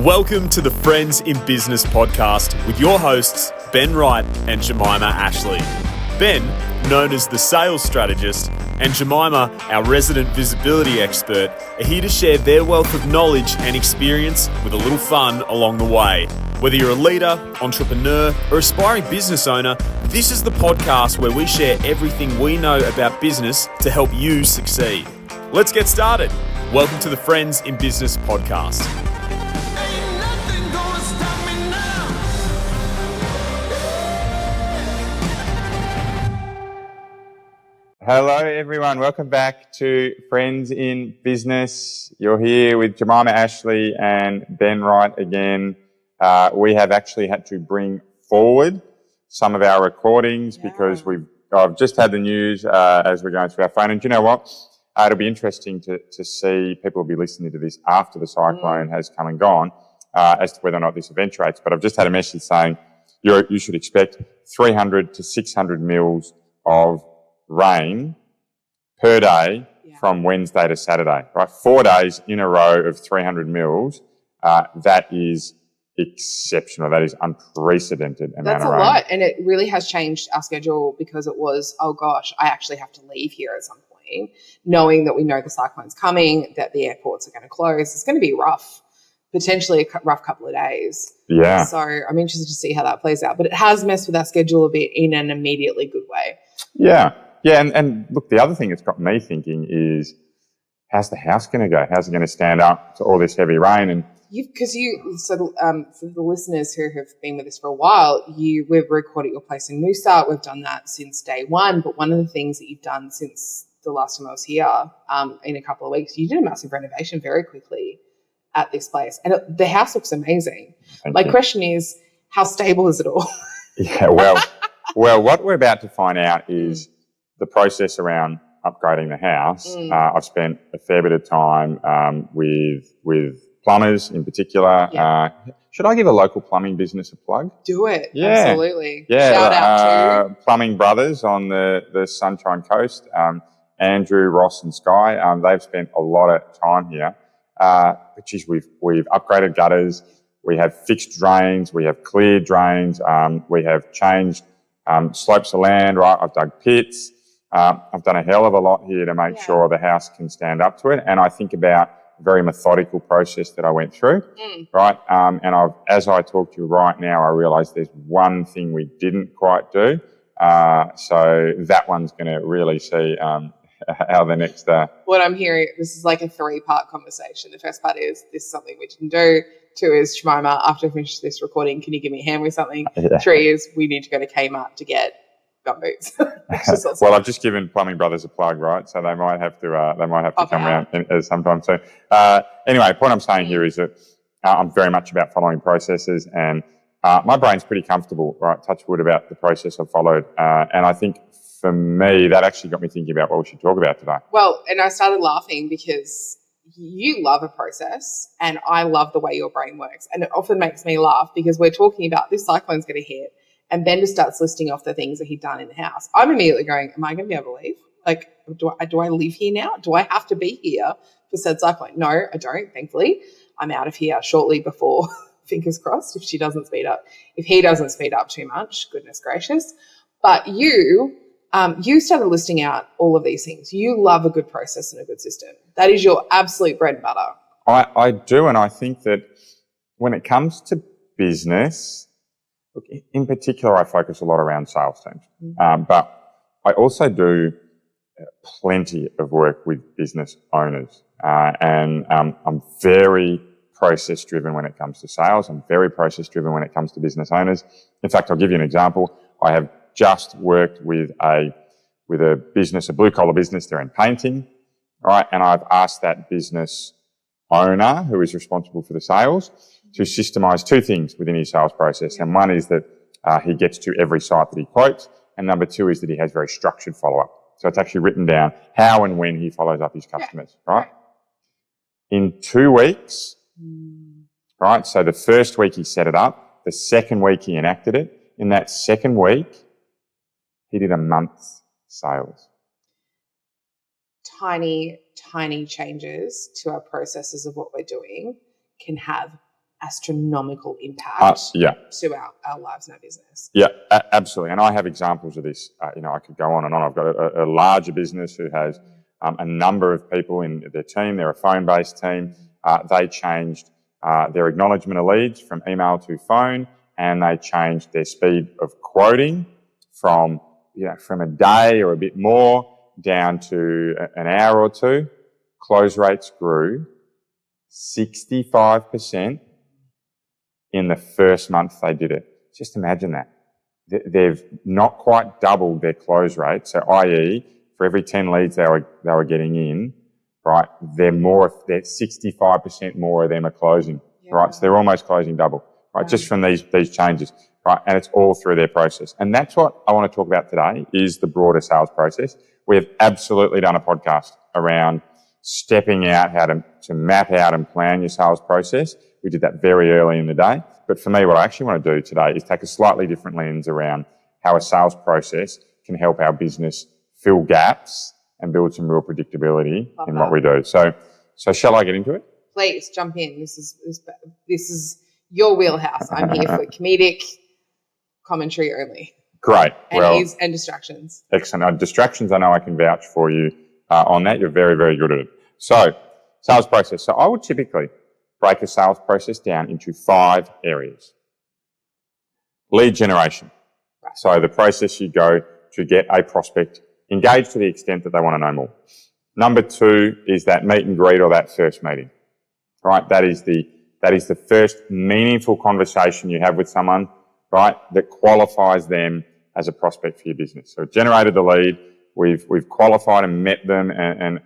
Welcome to the Friends in Business podcast with your hosts, Ben Wright and Jemimah Ashleigh. Ben, known as the sales strategist, and Jemimah, our resident visibility expert, are here to share their wealth of knowledge and experience with a little fun along the way. Whether you're a leader, entrepreneur, or aspiring business owner, this is the podcast where we share everything we know about business to help you succeed. Let's get started. Welcome to the Friends in Business podcast. Hello everyone, welcome back to Friends in Business. You're here with Jemimah Ashleigh and Ben Wright again. We have actually had to bring forward some of our recordings because I've just had the news as we're going through our phone. And you know what? It'll be interesting to see, people will be listening to this after the cyclone has come and gone, as to whether or not this eventuates. But I've just had a message saying you should expect 300 to 600 mils of rain per day from Wednesday to Saturday, right? 4 days in a row of 300 mils. That is exceptional. That is unprecedented amount of rain. That's a lot. And it really has changed our schedule because it was, oh gosh, I actually have to leave here at some point, knowing that we know the cyclone's coming, that the airports are going to close. It's going to be rough, potentially a rough couple of days. Yeah. So I'm interested to see how that plays out. But it has messed with our schedule a bit in an immediately good way. Yeah. Yeah, and look, the other thing that's got me thinking is, how's the house going to go? How's it going to stand up to all this heavy rain? And for the listeners who have been with us for a while, we've recorded your place in Noosa. We've done that since day one. But one of the things that you've done since the last time I was here, in a couple of weeks, you did a massive renovation very quickly at this place, and the house looks amazing. My question is, how stable is it all? Yeah, well, what we're about to find out is the process around upgrading the house. I've spent a fair bit of time with plumbers in particular. Yeah. Should I give a local plumbing business a plug? Do it. Yeah. Absolutely. Yeah. Shout out to Plumbing Brothers on the Sunshine Coast, Andrew, Ross and Sky. They've spent a lot of time here. Which is we've upgraded gutters, we have fixed drains, we have cleared drains, we have changed slopes of land, right? I've dug pits. I've done a hell of a lot here to make sure the house can stand up to it. And I think about a very methodical process that I went through, right? And as I talk to you right now, I realise there's one thing we didn't quite do. So that one's going to really see how the next... What I'm hearing, this is like a 3-part conversation. The first part is, this is something we didn't do. 2 is, Jemimah, after I finish this recording, can you give me a hand with something? Yeah. 3 is, we need to go to Kmart to get gum boots. Well, I've just given Plumbing Brothers a plug, right? So they might have to come around sometime soon. Anyway, what I'm saying here is that I'm very much about following processes, and my brain's pretty comfortable, right? Touch wood, about the process I've followed. And I think for me, that actually got me thinking about what we should talk about today. Well, and I started laughing because you love a process and I love the way your brain works. And it often makes me laugh because we're talking about this cyclone's going to hit, and Ben just starts listing off the things that he'd done in the house. I'm immediately going, am I going to be able to leave? Like, do I live here now? Do I have to be here for said cyclone? No, I don't, thankfully. I'm out of here shortly before, fingers crossed, if she doesn't speed up. If he doesn't speed up too much, goodness gracious. But you started listing out all of these things. You love a good process and a good system. That is your absolute bread and butter. I do, and I think that when it comes to business, look, in particular, I focus a lot around sales teams, but I also do plenty of work with business owners, and I'm very process-driven when it comes to sales. I'm very process-driven when it comes to business owners. In fact, I'll give you an example. I have just worked with a business, a blue-collar business. They're in painting, right? And I've asked that business owner, who is responsible for the sales, to systemize 2 things within his sales process. And one is that he gets to every site that he quotes. And number 2 is that he has very structured follow-up. So it's actually written down how and when he follows up his customers, right? In 2 weeks, right? So the first week he set it up. The second week he enacted it. In that second week, he did a month's sales. Tiny changes to our processes of what we're doing can have astronomical impact Yeah. to our lives and our business. Yeah, absolutely. And I have examples of this. I could go on and on. I've got a larger business who has a number of people in their team. They're a phone-based team. They changed their acknowledgement of leads from email to phone, and they changed their speed of quoting from a day or a bit more down to an hour or two. Close rates grew 65% in the first month they did it. Just imagine that. They've not quite doubled their close rate. So i.e., for every 10 leads they were getting in, right, they're 65% more of them are closing, right? So they're almost closing double, right? Just from these changes, right? And it's all through their process. And that's what I want to talk about today is the broader sales process. We have absolutely done a podcast around stepping out, how to map out and plan your sales process. We did that very early in the day. But for me, what I actually want to do today is take a slightly different lens around how a sales process can help our business fill gaps and build some real predictability in what we do. So shall I get into it? Please jump in. This is your wheelhouse. I'm here for comedic commentary only. Great. And distractions. Excellent. Distractions, I know I can vouch for you on that. You're very, very good at it. So, sales process. So I would typically break a sales process down into 5 areas. Lead generation. Right. So the process you go to get a prospect engaged to the extent that they want to know more. Number 2 is that meet and greet or that first meeting. Right? That is the first meaningful conversation you have with someone, right, that qualifies them as a prospect for your business. So generated the lead, we've qualified and met them and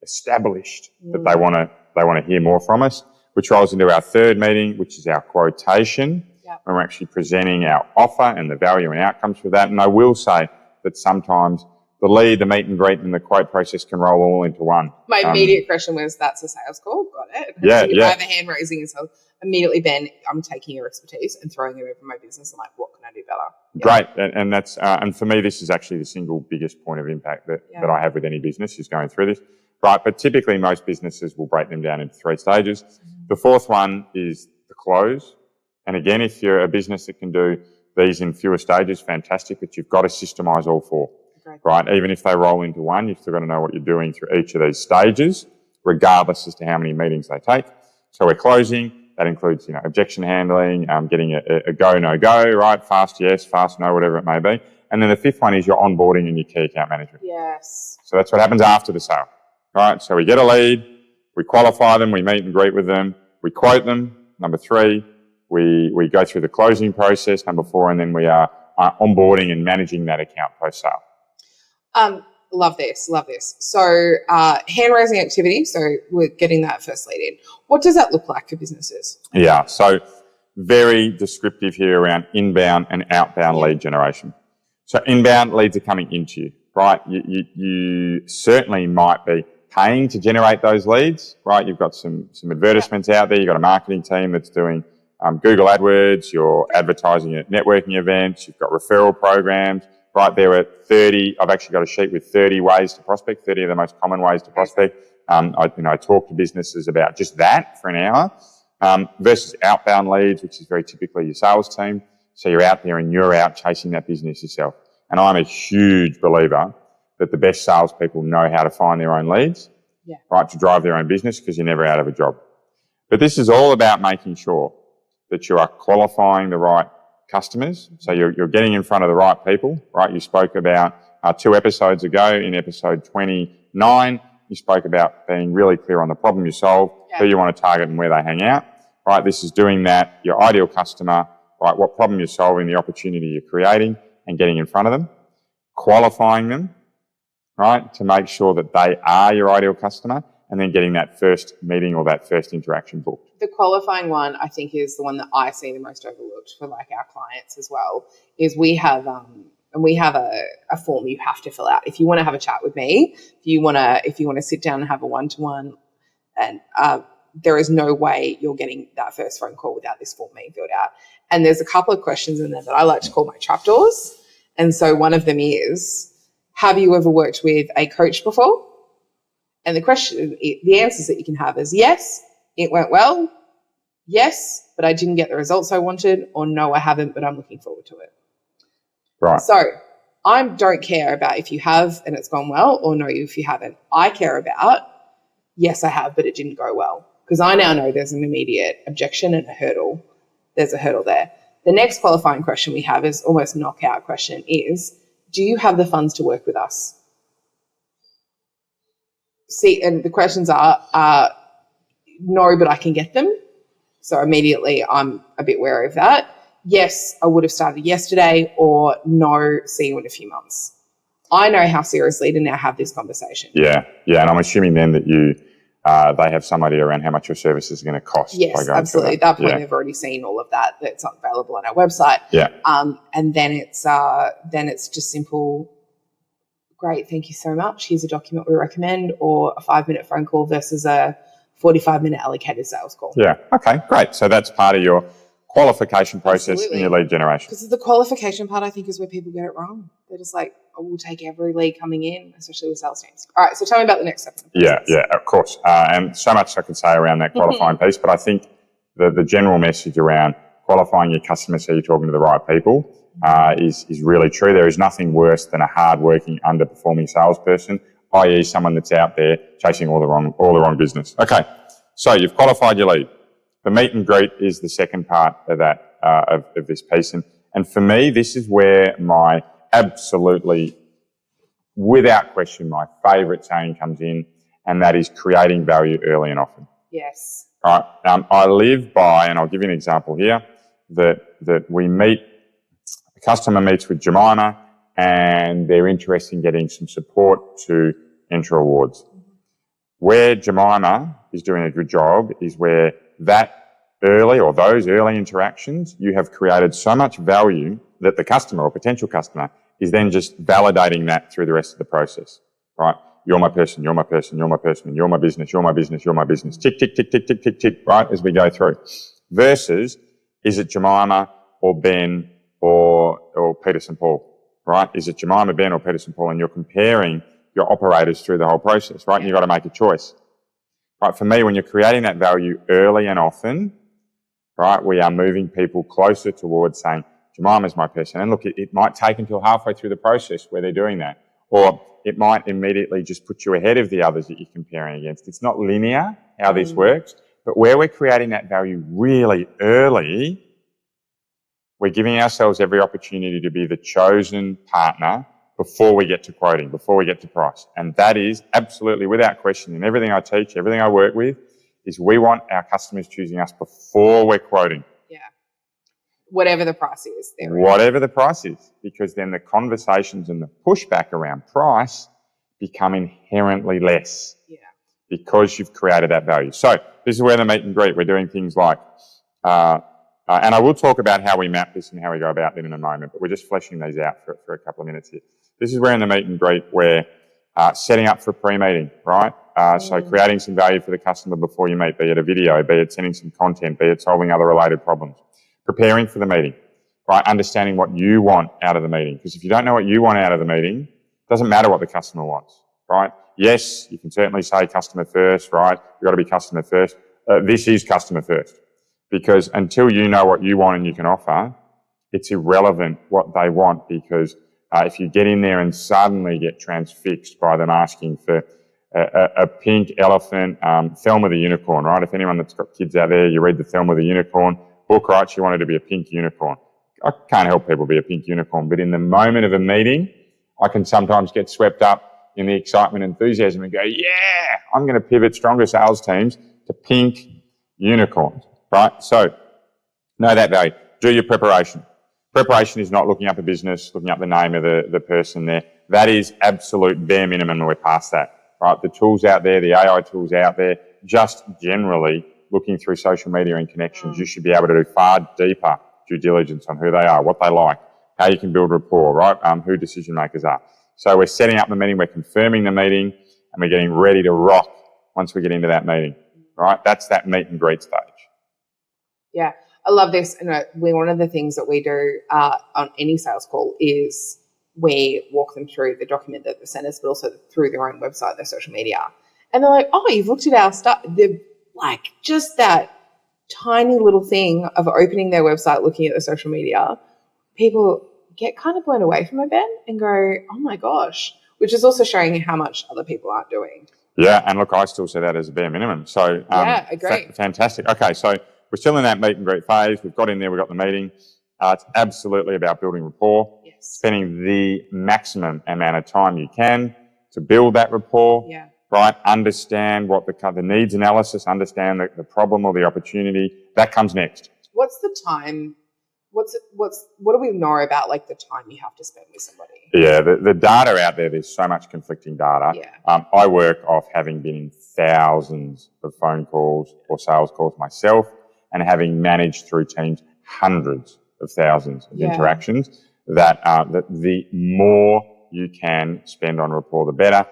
established that they want to hear more from us, which rolls into our 3rd meeting, which is our quotation. Yep. And we're actually presenting our offer and the value and outcomes for that. And I will say that sometimes the lead, the meet and greet, and the quote process can roll all into one. My immediate question was, that's a sales call? Got it. Yeah. I have a hand raising, and so immediately, Ben, I'm taking your expertise and throwing it over my business. I'm like, what can I do better? Yeah. Great. And that's, and for me, this is actually the single biggest point of impact that I have with any business is going through this. Right. But typically most businesses will break them down into 3 stages. The 4th one is the close. And again, if you're a business that can do these in fewer stages, fantastic, but you've got to systemize all 4. Right? Even if they roll into one, you've still got to know what you're doing through each of these stages, regardless as to how many meetings they take. So we're closing. That includes, objection handling, getting a go, no go, right? Fast yes, fast no, whatever it may be. And then the 5th one is your onboarding and your key account management. Yes. So that's what happens after the sale, right? So we get a lead, we qualify them, we meet and greet with them, we quote them. Number 3, we go through the closing process. Number 4, and then we are onboarding and managing that account post-sale. Love this. So, hand-raising activity, so we're getting that first lead in. What does that look like for businesses? Yeah, so very descriptive here around inbound and outbound lead generation. So inbound leads are coming into you, right? You certainly might be paying to generate those leads, right? You've got some advertisements out there. You've got a marketing team that's doing Google AdWords. You're advertising at networking events. You've got referral programs. Right, there are 30, I've actually got a sheet with 30 ways to prospect, 30 of the most common ways to prospect. I talk to businesses about just that for an hour, versus outbound leads, which is very typically your sales team. So you're out there and you're out chasing that business yourself. And I'm a huge believer that the best salespeople know how to find their own leads, right, to drive their own business because you're never out of a job. But this is all about making sure that you are qualifying the right customers. So you're getting in front of the right people, right? You spoke about 2 episodes ago in episode 29, you spoke about being really clear on the problem you solve, who you want to target and where they hang out, right? This is doing that, your ideal customer, right? What problem you're solving, the opportunity you're creating and getting in front of them, qualifying them, right? To make sure that they are your ideal customer and then getting that first meeting or that first interaction booked. The qualifying one, I think, is the one that I see the most overlooked for our clients as well, is we have a form you have to fill out. If you want to have a chat with me, if you want to sit down and have a one-to-one, and there is no way you're getting that first phone call without this form being filled out. And there's a couple of questions in there that I like to call my trapdoors. And so one of them is, have you ever worked with a coach before? And the answers that you can have is yes, it went well. Yes, but I didn't get the results I wanted, or no, I haven't, but I'm looking forward to it. Right. So I don't care about if you have and it's gone well, or no, if you haven't. I care about, yes, I have, but it didn't go well, because I now know there's an immediate objection and a hurdle. There's a hurdle there. The next qualifying question we have is almost knockout question is, do you have the funds to work with us? See, and the questions are no, but I can get them. So immediately I'm a bit wary of that. Yes, I would have started yesterday, or no, see you in a few months. I know how seriously to now have this conversation. Yeah. And I'm assuming then that they have some idea around how much your services are going to cost. Yes, absolutely. At that point, they've already seen all of that. That's not available on our website. Yeah. And then it's just simple. Great, thank you so much. Here's a document we recommend, or a 5-minute phone call versus a 45-minute allocated sales call. Yeah. Okay, great. So that's part of your qualification process Absolutely. in your lead generation. Because the qualification part, I think, is where people get it wrong. They're just like, oh, we'll take every lead coming in, especially with sales teams. All right, so tell me about the next step. Yeah, of course. And so much I could say around that qualifying piece, but I think the general message around qualifying your customers so you're talking to the right people is really true. There is nothing worse than a hard-working, underperforming salesperson, i.e. someone that's out there chasing all the wrong business. Okay, so you've qualified your lead. The meet and greet is the second part of that of this piece, and for me, this is where my absolutely, without question, my favourite saying comes in, and that is creating value early and often. Yes. All right. I live by, and I'll give you an example here, that we meet, a customer meets with Jemimah, and they're interested in getting some support to enter awards. Where Jemimah is doing a good job is where those early interactions, you have created so much value that the customer or potential customer is then just validating that through the rest of the process, right? You're my person, you're my person, you're my person, you're my business, you're my business, you're my business. Tick, tick, tick, tick, tick, tick, tick, right, as we go through. Versus, is it Jemimah or Ben or Peter St. Paul, right? Is it Jemimah, Ben or Peter St. Paul? And you're comparing your operators through the whole process, right? And you've got to make a choice. Right, for me, when you're creating that value early and often, right, we are moving people closer towards saying, Jemimah's my person. And look, it might take until halfway through the process where they're doing that. Or it might immediately just put you ahead of the others that you're comparing against. It's not linear how this works, but where we're creating that value really early, we're giving ourselves every opportunity to be the chosen partner before we get to quoting, before we get to price. And that is absolutely, without question, in everything I teach, everything I work with, is we want our customers choosing us before we're quoting. Yeah. Whatever the price is. Whatever the price is, because then the conversations and the pushback around price become inherently less. Yeah. Because you've created that value. So this is where the meet and greet, we're doing things like, and I will talk about how we map this and how we go about it in a moment, but we're just fleshing these out for a couple of minutes here. This is where in the meet and greet we're setting up for a pre-meeting, right? So creating some value for the customer before you meet, be it a video, be it sending some content, be it solving other related problems. Preparing for the meeting, right? Understanding what you want out of the meeting. Because if you don't know what you want out of the meeting, it doesn't matter what the customer wants, right? Yes, you can certainly say customer first, right? You've got to be customer first. This is customer first. Because until you know what you want and you can offer, it's irrelevant what they want, because if you get in there and suddenly get transfixed by them asking for a pink elephant, Thelma the Unicorn, right? If anyone that's got kids out there, you read the Thelma the Unicorn book, right? She wanted to be a pink unicorn. I can't help people be a pink unicorn, but in the moment of a meeting, I can sometimes get swept up in the excitement and enthusiasm and go, yeah, I'm going to pivot stronger sales teams to pink unicorns, right? So know that value. Do your preparation. Preparation is not looking up a business, looking up the name of the person there. That is absolute bare minimum, and we're past that, right? The tools out there, the AI tools out there, just generally looking through social media and connections, you should be able to do far deeper due diligence on who they are, what they like, how you can build rapport, right? Who decision makers are. So we're setting up the meeting, we're confirming the meeting, and we're getting ready to rock once we get into that meeting, right? That's that meet and greet stage. Yeah, I love this. And one of the things that we do on any sales call is we walk them through the document that they've sent us, but also through their own website, their social media. And they're like, oh, you've looked at our stuff. They're like, just that tiny little thing of opening their website, looking at the social media, people get kind of blown away from it, Ben, and go, oh my gosh, which is also showing how much other people aren't doing. Yeah, and look, I still see that as a bare minimum. So agree. Fantastic. Okay, so we're still in that meet and greet phase. We've got in there, we've got the meeting. It's absolutely about building rapport, spending the maximum amount of time you can to build that rapport, right? Understand what the needs analysis, understand the problem or the opportunity. That comes next. What's the time? What do we know about like the time you have to spend with somebody? Yeah, the data out there, there's so much conflicting data. Yeah. I work off having been in thousands of phone calls or sales calls myself and having managed through teams hundreds of thousands of interactions, that the more you can spend on rapport, the better.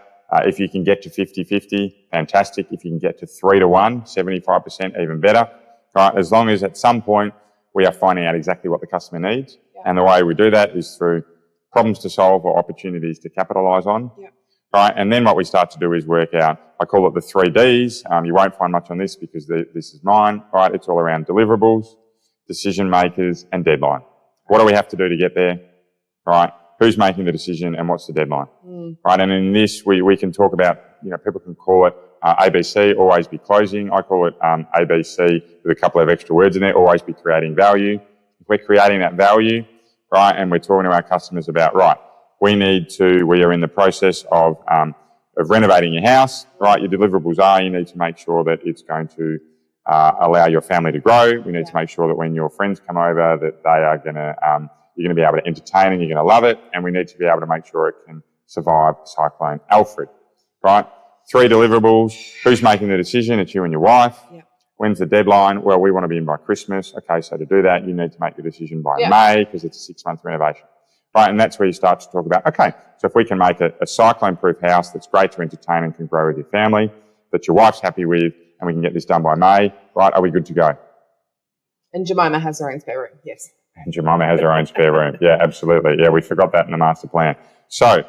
If you can get to 50-50, fantastic. If you can get to 3-1, 75%, even better. Right? As long as at some point we are finding out exactly what the customer needs. Yeah. And the way we do that is through problems to solve or opportunities to capitalise on. Yeah. Right? And then what we start to do is work out, I call it the 3 Ds. You won't find much on this because this is mine. Right? It's all around deliverables, decision makers, and deadline. What do we have to do to get there? Right? Who's making the decision and what's the deadline? Right? And in this, we can talk about, people can call it ABC, always be closing. I call it ABC with a couple of extra words in there, always be creating value. If we're creating that value, right, and we're talking to our customers about, right, we are in the process of renovating your house, right? Your deliverables are, you need to make sure that it's going to allow your family to grow. We need to make sure that when your friends come over that they are going to, you're going to be able to entertain and you're going to love it. And we need to be able to make sure it can survive Cyclone Alfred, right? 3 deliverables. Who's making the decision? It's you and your wife. Yeah. When's the deadline? Well, we want to be in by Christmas. Okay, so to do that, you need to make the decision by May because it's a 6-month renovation. Right, and that's where you start to talk about, okay, so if we can make a cyclone-proof house that's great to entertain and can grow with your family, that your wife's happy with, and we can get this done by May, right, are we good to go? And Jemimah has her own spare room, yes. And Jemimah has her own spare room. Yeah, absolutely. Yeah, we forgot that in the master plan. So,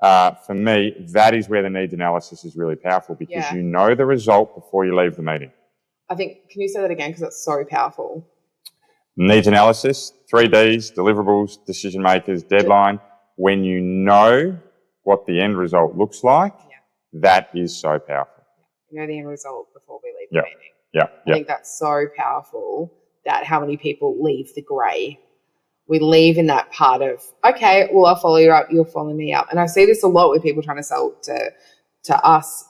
for me, that is where the needs analysis is really powerful because you know the result before you leave the meeting. I think, can you say that again because that's so powerful? Needs analysis, 3 Ds, deliverables, decision makers, deadline. When you know what the end result looks like, that is so powerful. You know the end result before we leave the meeting. Yeah. I think that's so powerful that how many people leave the grey. We leave in that part of, okay, well, I'll follow you up, you'll follow me up. And I see this a lot with people trying to sell to us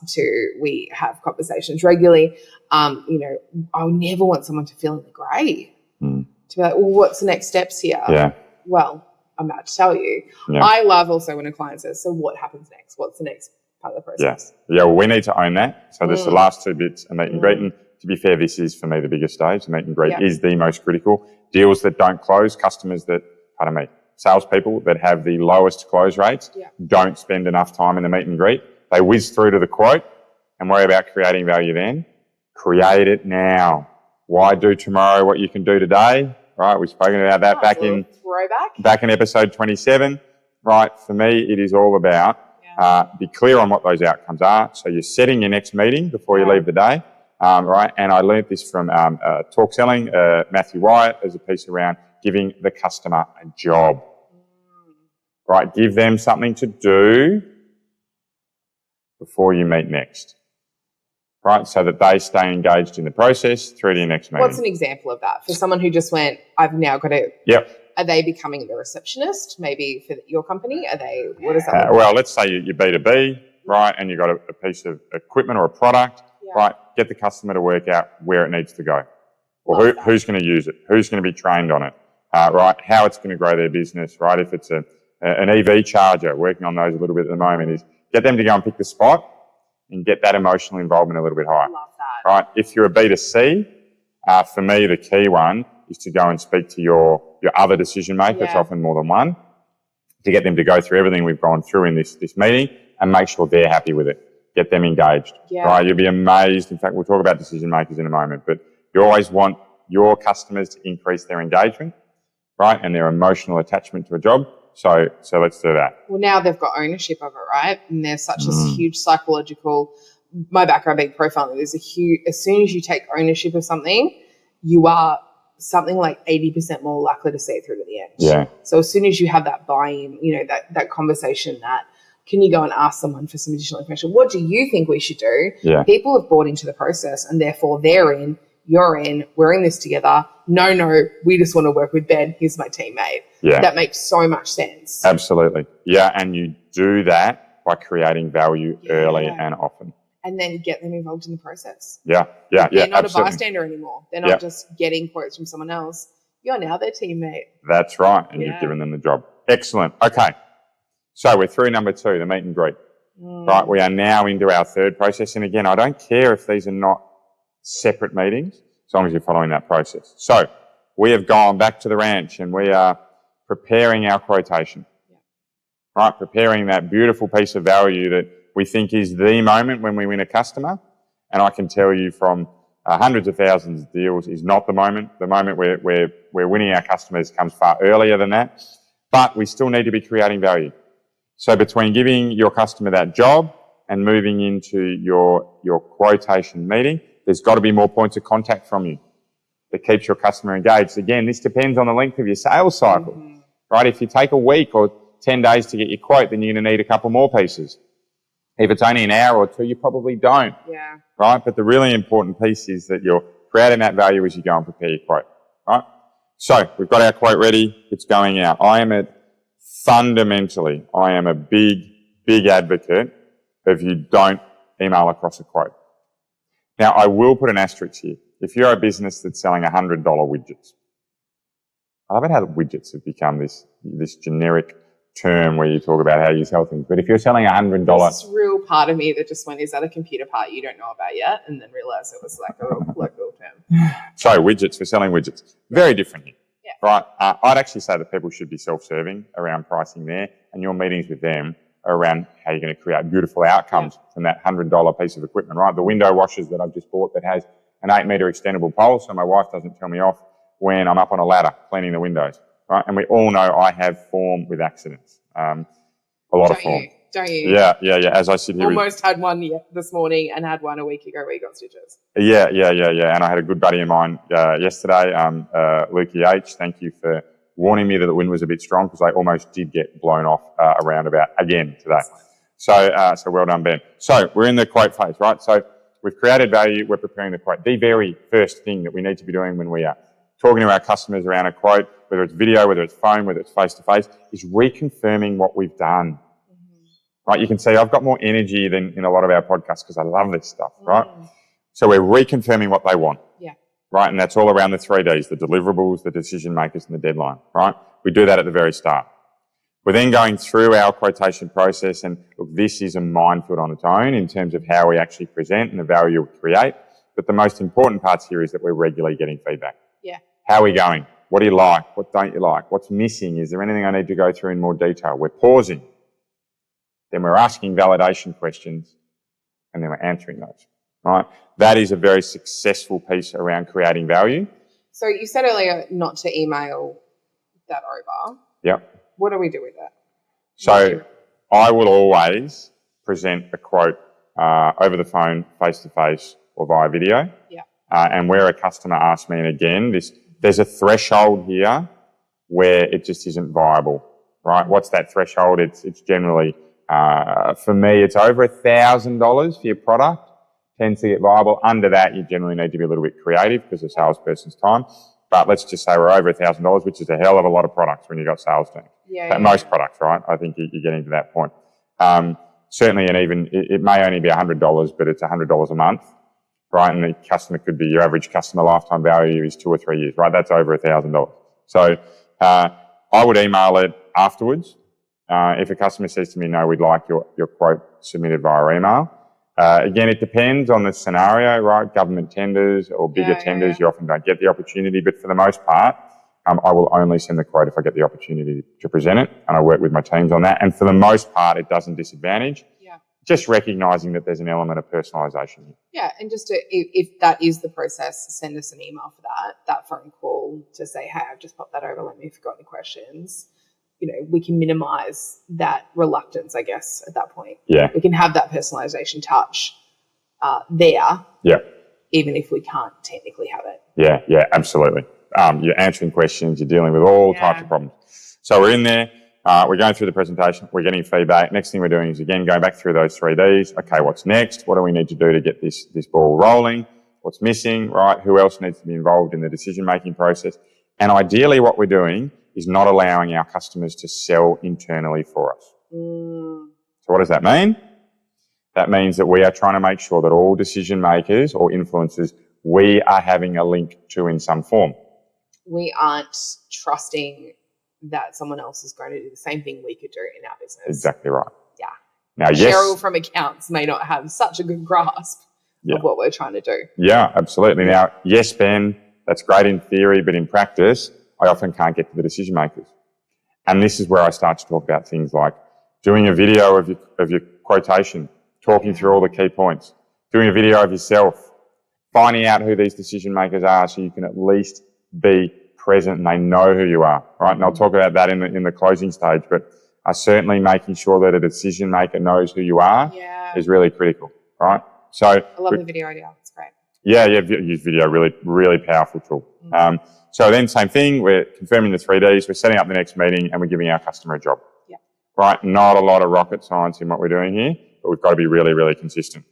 we have conversations regularly. I would never want someone to feel in the grey. To be like, well, what's the next steps here? Yeah. Well, I'm about to tell you. Yeah. I love also when a client says, so what happens next? What's the next part of the process? Yeah, well, we need to own that. So there's the last 2 bits, a meet and greet. And to be fair, this is for me the biggest stage. The meet and greet is the most critical. Deals that don't close, customers that, salespeople that have the lowest close rates don't spend enough time in the meet and greet. They whiz through to the quote and worry about creating value then. Create it now. Why do tomorrow what you can do today? Right, we've spoken about that back in episode 27. Right, for me, it is all about be clear on what those outcomes are. So you're setting your next meeting before you leave the day. Right, and I learned this from Talk Selling, Matthew Wright, as a piece around giving the customer a job. Right, give them something to do before you meet next. Right, so that they stay engaged in the process through to your next meeting. What's an example of that? For someone who just went, I've now got to... Yep. Are they becoming the receptionist maybe for your company? What is that? Well, let's say you're B2B, right, and you've got a piece of equipment or a product, right, get the customer to work out where it needs to go. Well, who's going to use it? Who's going to be trained on it? Right, how it's going to grow their business, right? If it's an EV charger, working on those a little bit at the moment, is get them to go and pick the spot and get that emotional involvement a little bit higher. Love that. Right? If you're a B2C, for me, the key one is to go and speak to your other decision maker, it's often more than one, to get them to go through everything we've gone through in this meeting and make sure they're happy with it. Get them engaged. Yeah. Right? You'll be amazed. In fact, we'll talk about decision makers in a moment, but you always want your customers to increase their engagement, right, and their emotional attachment to a job. So let's do that. Well, now they've got ownership of it, right? And there's such a huge psychological, my background being profiling, there's a huge, as soon as you take ownership of something, you are something like 80% more likely to see it through to the end. Yeah. So as soon as you have that buy-in, that conversation, that can you go and ask someone for some additional information? What do you think we should do? Yeah. People have bought into the process, and therefore they're in, you're in, we're in this together. No, we just want to work with Ben. He's my teammate. Yeah. That makes so much sense. Absolutely. Yeah, and you do that by creating value early and often. And then get them involved in the process. Yeah, They're not absolutely. a bystander anymore. They're not just getting quotes from someone else. You're now their teammate. That's right, and you've given them the job. Excellent. Okay, so we're through number 2, the meet and greet. Right, we are now into our third process. And again, I don't care if these are not separate meetings, as long as you're following that process. So we have gone back to the ranch and we are preparing our quotation. Right, preparing that beautiful piece of value that we think is the moment when we win a customer. And I can tell you from hundreds of thousands of deals is not the moment. The moment we're winning our customers comes far earlier than that. But we still need to be creating value. So between giving your customer that job and moving into your quotation meeting, there's got to be more points of contact from you that keeps your customer engaged. Again, this depends on the length of your sales cycle, right? If you take a week or 10 days to get your quote, then you're going to need a couple more pieces. If it's only an hour or two, you probably don't, right? But the really important piece is that you're creating that value as you go and prepare your quote, right? So we've got our quote ready. It's going out. I am a big advocate of you don't email across a quote. Now, I will put an asterisk here. If you're a business that's selling $100 widgets, I love it how widgets have become this generic term where you talk about how you sell things. But if you're selling $100... There's this real part of me that just went, is that a computer part you don't know about yet? And then realised it was like a real colloquial term. So widgets, we're selling widgets. Very different here. Right, I'd actually say that people should be self-serving around pricing there, and your meetings with them are around how you're going to create beautiful outcomes from that $100 piece of equipment, right? The window washers that I've just bought that has an 8-metre extendable pole so my wife doesn't tell me off when I'm up on a ladder cleaning the windows, right? And we all know I have form with accidents, a lot of form. Don't you? Yeah. As I sit here, almost had one this morning and had one a week ago where you got stitches. Yeah. And I had a good buddy of mine yesterday, Lukey H. Thank you for warning me that the wind was a bit strong because I almost did get blown off around about again today. So well done, Ben. So we're in the quote phase, right? So we've created value. We're preparing the quote. The very first thing that we need to be doing when we are talking to our customers around a quote, whether it's video, whether it's phone, whether it's face-to-face, is reconfirming what we've done. Right, you can see I've got more energy than in a lot of our podcasts because I love this stuff, right? So we're reconfirming what they want, right? And that's all around the 3 Ds, the deliverables, the decision makers, and the deadline, right? We do that at the very start. We're then going through our quotation process, and look, this is a minefield on its own in terms of how we actually present and the value we create. But the most important parts here is that we're regularly getting feedback. How are we going? What do you like? What don't you like? What's missing? Is there anything I need to go through in more detail? We're pausing. Then we're asking validation questions, and then we're answering those, right? That is a very successful piece around creating value. So you said earlier not to email that over. Yep. What do we do with that? So I will always present a quote over the phone, face-to-face, or via video. And where a customer asks me, and again, there's a threshold here where it just isn't viable, right? What's that threshold? It's generally... for me, it's over $1,000 for your product, tends to get viable. Under that, you generally need to be a little bit creative because of salesperson's time. But let's just say we're over $1,000, which is a hell of a lot of products when you've got sales teams. Most products, right? I think you're getting to that point. Certainly, and even it may only be $100, but it's $100 a month, right? And the customer could be, your average customer lifetime value is 2 or 3 years, right? That's over $1,000. So I would email it afterwards. If a customer says to me, no, we'd like your quote submitted via email. Again, it depends on the scenario, right? Government tenders or bigger tenders, you often don't get the opportunity. But for the most part, I will only send the quote if I get the opportunity to present it. And I work with my teams on that. And for the most part, it doesn't disadvantage. Just recognising that there's an element of personalisation here. Yeah, and just if that is the process, send us an email for that phone call to say, hey, I've just popped that over. Let me know if you've got any questions. We can minimize that reluctance, I guess, at that point. We can have that personalization touch there. Even if we can't technically have it Yeah, absolutely. You're answering questions, you're dealing with all types of problems. So we're in there, we're going through the presentation, we're getting feedback. Next thing we're doing is, again, going back through those 3 Ds. Okay, what's next? What do we need to do to get this ball rolling? What's missing, right? Who else needs to be involved in the decision-making process? And ideally what we're doing is not allowing our customers to sell internally for us. So what does that mean? That means that we are trying to make sure that all decision makers or influencers we are having a link to in some form. We aren't trusting that someone else is going to do the same thing we could do in our business. Exactly right. Yeah. Now, yes. Cheryl from accounts may not have such a good grasp of what we're trying to do. Yeah, absolutely. Now, yes, Ben, that's great in theory, but in practice, I often can't get to the decision makers. And this is where I start to talk about things like doing a video of your quotation, talking through all the key points, doing a video of yourself, finding out who these decision makers are so you can at least be present and they know who you are, right? And I'll talk about that in the closing stage, but certainly making sure that a decision maker knows who you are is really critical, right? So I love the video idea. It's great. Yeah, use video, really, really powerful tool. So then same thing, we're confirming the 3 Ds, we're setting up the next meeting and we're giving our customer a job. Yeah. Right? Not a lot of rocket science in what we're doing here, but we've got to be really, really consistent.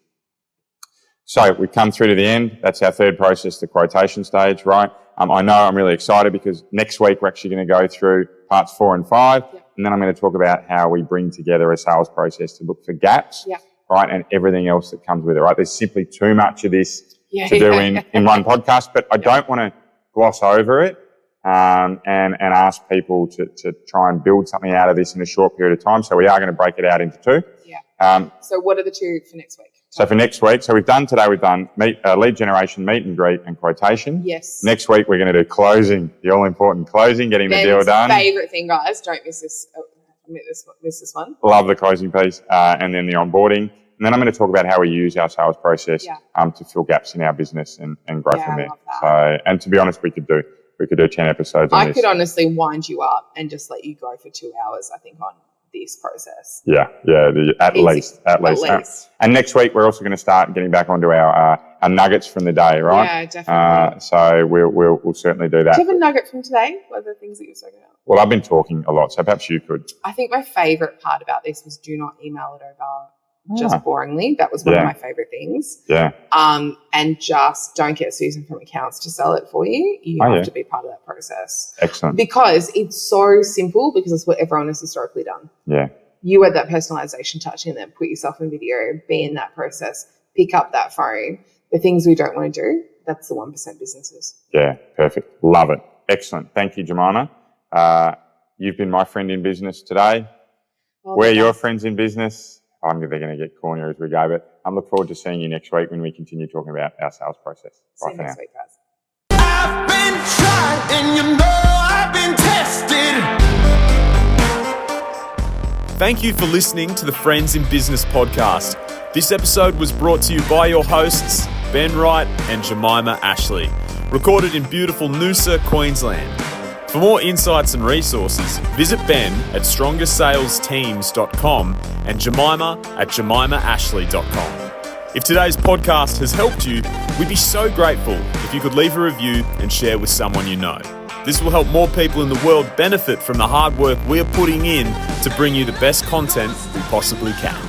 So we've come through to the end. That's our third process, the quotation stage, right? I know I'm really excited because next week we're actually going to go through parts 4 and 5, and then I'm going to talk about how we bring together a sales process to look for gaps, right, and everything else that comes with it, right? There's simply too much of this to do in one podcast, but I don't want to gloss over it and ask people to try and build something out of this in a short period of time. So we are going to break it out into 2. So what are the 2 for next week? So for next week, we've done lead generation, meet and greet, and quotation. Yes. Next week, we're going to do closing, the all-important closing, getting the deal done. Favourite thing, guys. Don't miss this. Miss this one. Love the closing piece, and then the onboarding. And then I'm going to talk about how we use our sales process to fill gaps in our business and grow from there. So, and to be honest, we could do 10 episodes on this. I could honestly wind you up and just let you go for 2 hours, I think, on this process. At least. And next week we're also going to start getting back onto our nuggets from the day, right? Yeah, definitely. So we'll certainly do that. Do you have a nugget from today? What are the things that you're talking about? Well, I've been talking a lot, so perhaps you could. I think my favourite part about this was do not email it over just boringly. That was one of my favourite things. Yeah. And just don't get Susan from accounts to sell it for you. You have to be part of that process. Excellent. Because it's so simple, because it's what everyone has historically done. Yeah. You add that personalisation touch in there, put yourself in video, be in that process, pick up that phone. The things we don't want to do, that's the 1% businesses. Yeah, perfect. Love it. Excellent. Thank you, Jemimah. You've been my friend in business today. We're your friends in business. They're going to get cornier as we go, but I look forward to seeing you next week when we continue talking about our sales process. See you next week, guys. I've been tried and you know I've been tested. Thank you for listening to the Friends in Business podcast. This episode was brought to you by your hosts, Ben Wright and Jemimah Ashleigh, recorded in beautiful Noosa, Queensland. For more insights and resources, visit Ben at strongersalesteams.com and Jemimah at jemimahashleigh.com. If today's podcast has helped you, we'd be so grateful if you could leave a review and share with someone you know. This will help more people in the world benefit from the hard work we're putting in to bring you the best content we possibly can.